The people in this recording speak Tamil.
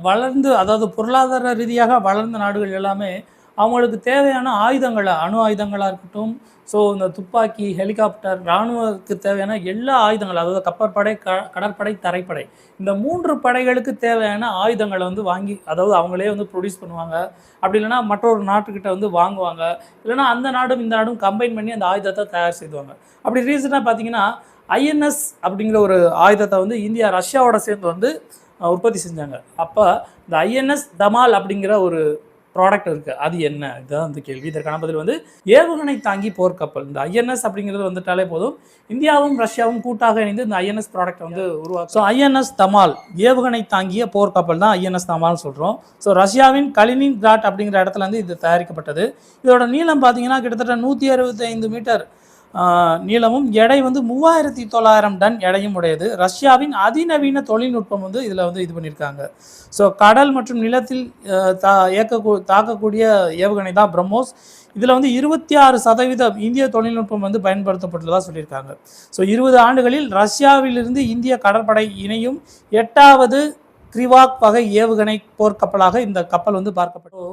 வளர்ந்து அதாவது பொருளாதார ரீதியாக வளர்ந்த நாடுகள் எல்லாமே அவங்களுக்கு தேவையான ஆயுதங்களை அணு ஆயுதங்களாக இருக்கட்டும், ஸோ இந்த துப்பாக்கி, ஹெலிகாப்டர், இராணுவத்துக்கு தேவையான எல்லா ஆயுதங்கள், அதாவது கப்பற்படை, கடற்படை, தரைப்படை, இந்த 3 படைகளுக்கு தேவையான ஆயுதங்களை வந்து வாங்கி, அதாவது அவங்களே வந்து ப்ரொடியூஸ் பண்ணுவாங்க. அப்படி இல்லைனா மற்றொரு நாட்டுக்கிட்ட வந்து வாங்குவாங்க. இல்லைனா அந்த நாடும் இந்த நாடும் கம்பைன் பண்ணி அந்த ஆயுதத்தை தயார் செய்வாங்க. அப்படி ரீசனாக பார்த்தீங்கன்னா ஐஎன்எஸ் அப்படிங்கிற ஒரு ஆயுதத்தை வந்து இந்தியா ரஷ்யாவோட சேர்ந்து வந்து உற்பத்தி செஞ்சாங்க. அப்போ இந்த ஐஎன்எஸ் தமால் அப்படிங்கிற ஒரு ப்ராடக்ட் இருக்குது. அது என்ன? இதுதான் வந்து கேள்வி. இதற்கான பதில் வந்து ஏவுகணை தாங்கி போர்க்கப்பல். இந்த ஐஎன்எஸ் அப்படிங்கிறது வந்துட்டாலே போதும், இந்தியாவும் ரஷ்யாவும் கூட்டாக இணைந்து இந்த ஐஎன்எஸ் ப்ராடக்ட் வந்து உருவாக்கும். ஸோ ஐஎன்எஸ் தமால் ஏவுகணை தாங்கிய போர்க்கப்பல் தான் ஐஎன்எஸ் தமால்னு சொல்கிறோம். ஸோ ரஷ்யாவின் கலினின்கிராட் அப்படிங்கிற இடத்துல வந்து இது தயாரிக்கப்பட்டது. இதோட நீளம் பார்த்தீங்கன்னா கிட்டத்தட்ட 165 மீட்டர் நீளமும் எடை வந்து 3900 டன் எடையும் உடையது. ரஷ்யாவின் அதிநவீன தொழில்நுட்பம் வந்து இதில் வந்து இது பண்ணியிருக்காங்க. ஸோ கடல் மற்றும் நிலத்தில் தாக்கக்கூடிய ஏவுகணை தான் பிரம்மோஸ். இதில் வந்து 26% இந்திய தொழில்நுட்பம் வந்து பயன்படுத்தப்பட்டுள்ளதாக சொல்லியிருக்காங்க. ஸோ 20 ஆண்டுகளில் ரஷ்யாவிலிருந்து இந்திய கடற்படை இணையும் 8வது கிரிவாக் வகை ஏவுகணை போர்க்கப்பலாக இந்த கப்பல் வந்து பார்க்கப்பட்டது.